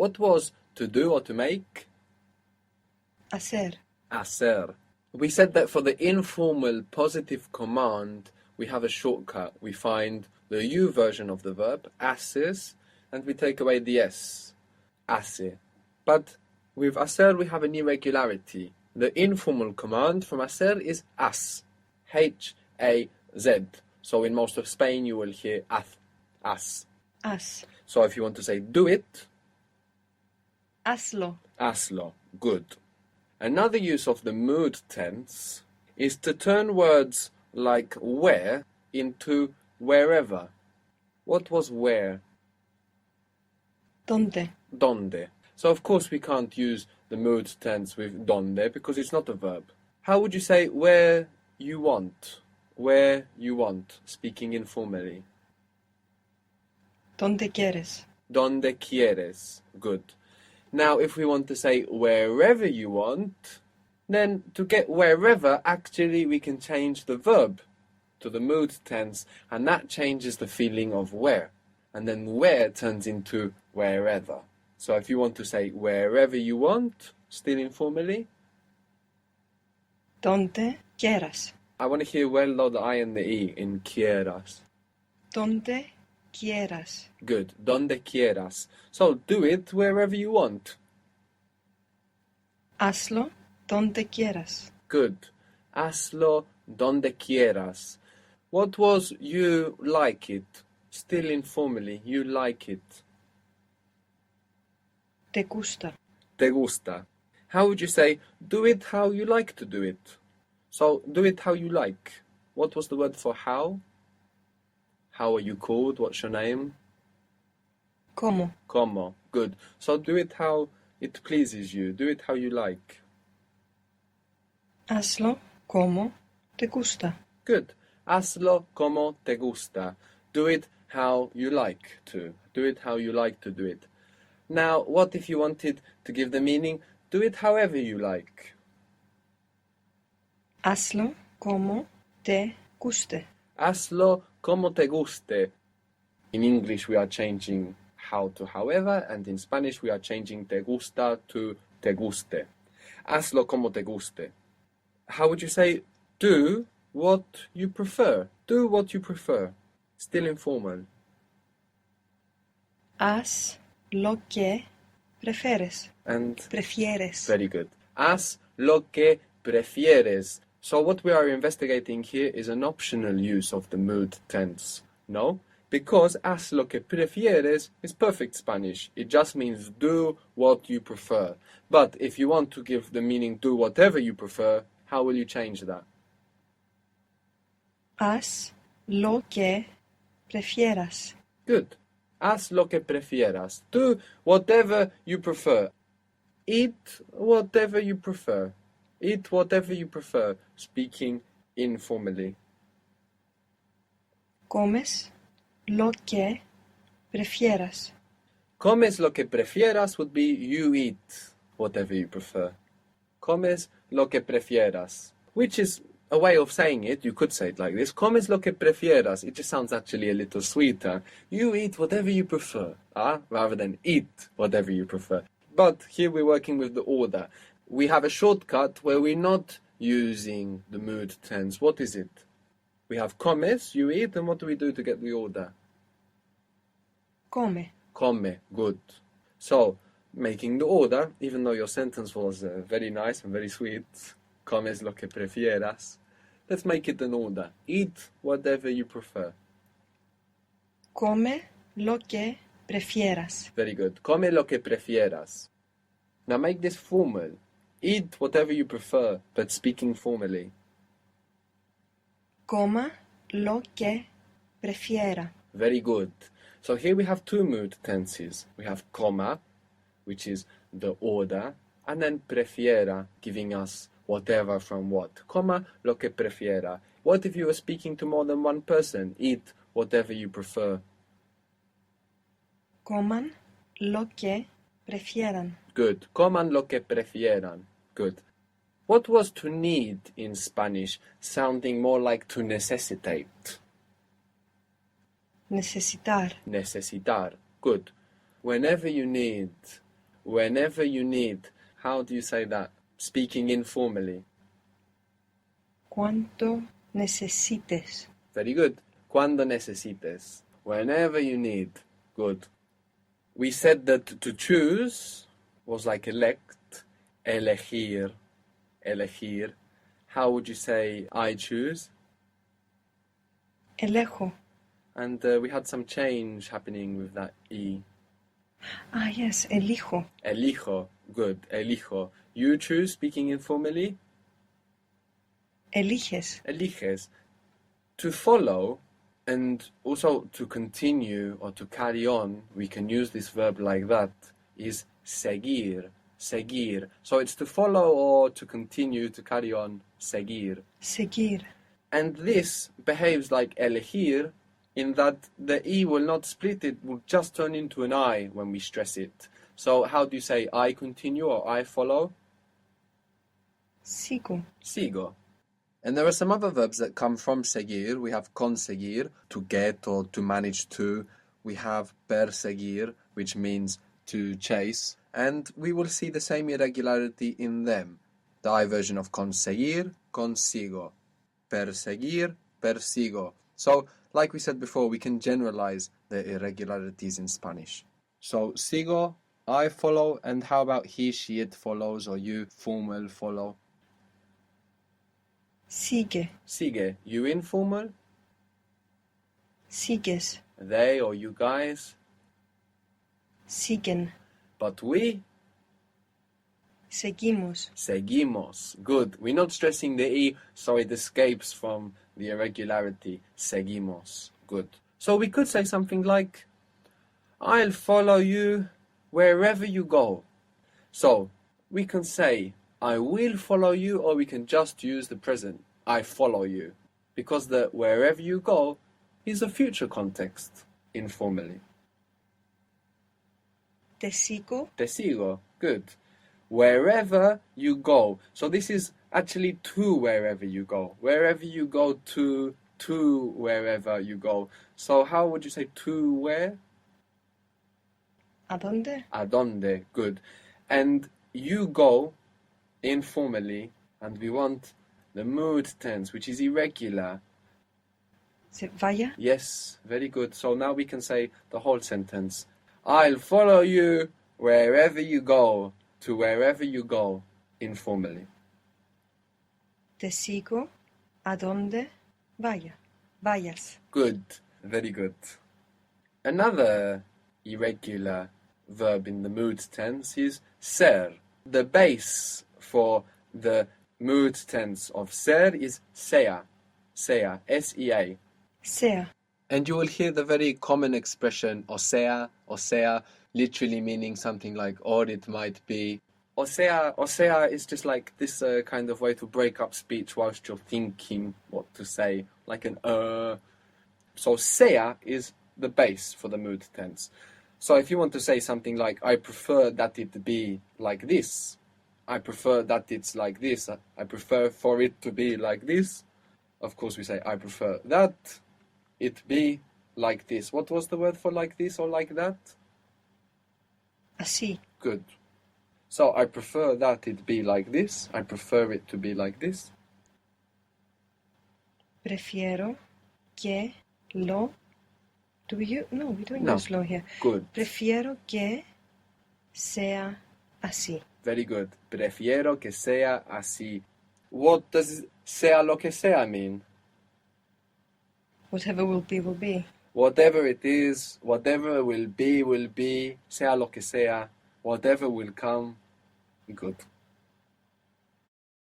What was to do or to make? hacer, Hacer. We said that for the informal positive command, we have a shortcut. We find the you version of the verb, haces, and we take away the s, hace. But with hacer, we have an irregularity. The informal command from hacer is haz, H-A-Z. So in most of Spain, you will hear haz. haz, So if you want to say do it, hazlo, hazlo. Good. Another use of the mood tense is to turn words like where into wherever. What was where? donde, Donde. So of course we can't use the mood tense with donde because it's not a verb. How would you say where you want? Where you want, speaking informally. donde quieres, Donde quieres. Good. Now, if we want to say wherever you want, then to get wherever, actually we can change the verb to the mood tense, and that changes the feeling of where. And then where turns into wherever. So if you want to say wherever you want, still informally, donde quieras, I want to hear well low the I and the E in quieras. donde quieras, Good. Donde quieras. So do it wherever you want. hazlo donde quieras, Good. Hazlo donde quieras. What was you like it? Still informally, you like it. te gusta, Te gusta. How would you say, do it how you like to do it? So, do it how you like. What was the word for how? How are you called? What's your name? como, Como. Good. So, do it how it pleases you. Do it how you like. hazlo como te gusta, Good. Hazlo como te gusta. Do it how you like to. Do it how you like to do it. Now, what if you wanted to give the meaning? Do it however you like. hazlo como te guste, Hazlo como te guste. In English, we are changing how to however, and in Spanish, we are changing te gusta to te guste. Hazlo como te guste. How would you say, do what you prefer? Do what you prefer. Still informal. haz lo que prefieres, And prefieres, very good. Haz lo que prefieres. So what we are investigating here is an optional use of the mood tense. No? Because haz lo que prefieres is perfect Spanish. It just means do what you prefer. But if you want to give the meaning do whatever you prefer, how will you change that? haz lo que prefieras, Good. Haz lo que prefieras. Do whatever you prefer. Eat whatever you prefer. Eat whatever you prefer. Speaking informally. comes lo que prefieras, Comes lo que prefieras would be you eat whatever you prefer. Comes lo que prefieras. Which is a way of saying it. You could say it like this. Comes lo que prefieras. It just sounds actually a little sweeter. You eat whatever you prefer. Rather than eat whatever you prefer. But here we're working with the order. We have a shortcut where we're not using the mood tense. What is it? We have comes, you eat, and what do we do to get the order? come, Come, good. So, making the order, even though your sentence was very nice and very sweet, comes lo que prefieras, let's make it an order. Eat whatever you prefer. come lo que prefieras, Very good. Come lo que prefieras. Now make this formal. Eat whatever you prefer, but speaking formally. coma lo que prefiera, Very good. So here we have two mood tenses. We have coma, which is the order, and then prefiera, giving us whatever from what. Coma lo que prefiera. What if you were speaking to more than one person? Eat whatever you prefer. coman lo que prefieran, Good. Coman lo que prefieran. Good. What was to need in Spanish, sounding more like to necessitate? necesitar, Necesitar. Good. Whenever you need whenever you need. How do you say that? Speaking informally. Cuanto necesites. Very good. Cuando necesites. Whenever you need. Good. We said that to choose was like elect, elegir, elegir. How would you say I choose? Elejo. And we had some change happening with that E. Ah, yes, elijo. Elijo. Good. Elijo. You choose, speaking informally? Eliges. Eliges. To follow and also to continue or to carry on, we can use this verb like that, is seguir. Seguir. So it's to follow or to continue, to carry on. Seguir. Seguir. And this behaves like elegir in that the E will not split, it will just turn into an I when we stress it. So how do you say I continue or I follow? Sigo. Sigo. And there are some other verbs that come from seguir. We have conseguir, to get or to manage to. We have perseguir, which means to chase. And we will see the same irregularity in them. The I version of conseguir, consigo. Perseguir, persigo. So, like we said before, we can generalize the irregularities in Spanish. So, sigo, I follow, and how about he, she, it follows, or you, formal, follow? Sigue. Sigue, you informal? Sigues. They or you guys? Siguen. But we? Seguimos. Seguimos. Good. We're not stressing the E, so it escapes from the irregularity. Seguimos. Good. So we could say something like, I'll follow you wherever you go. So we can say, I will follow you, or we can just use the present. I follow you. Because the wherever you go is a future context, informally. Te sigo. Te sigo. Good. Wherever you go. So this is actually to wherever you go. Wherever you go to wherever you go. So how would you say to where? ¿A dónde? A donde. Good. And you go informally, and we want the mood tense, which is irregular. Se vaya. Yes, very good. So now we can say the whole sentence. I'll follow you wherever you go, to wherever you go, informally. Te sigo a donde vayas. Good, very good. Another irregular verb in the mood tense is ser. The base for the mood tense of ser is sea, sea, S-E-A. Sea. And you will hear the very common expression osea, literally meaning something like or it might be. Osea is just like this kind of way to break up speech whilst you're thinking what to say, like an So sea is the base for the mood tense. So if you want to say something like, I prefer that it be like this, I prefer that it's like this, I prefer for it to be like this, of course we say, I prefer that it be like this. What was the word for like this or like that? Así. Good. So I prefer that it be like this, I prefer it to be like this. Prefiero que lo... Do we No, we don't No. use lo here. Good. Prefiero que sea así. Very good. Prefiero que sea así. What does sea lo que sea mean? Whatever will be, will be. Whatever it is, whatever will be, sea lo que sea, whatever will come. Good.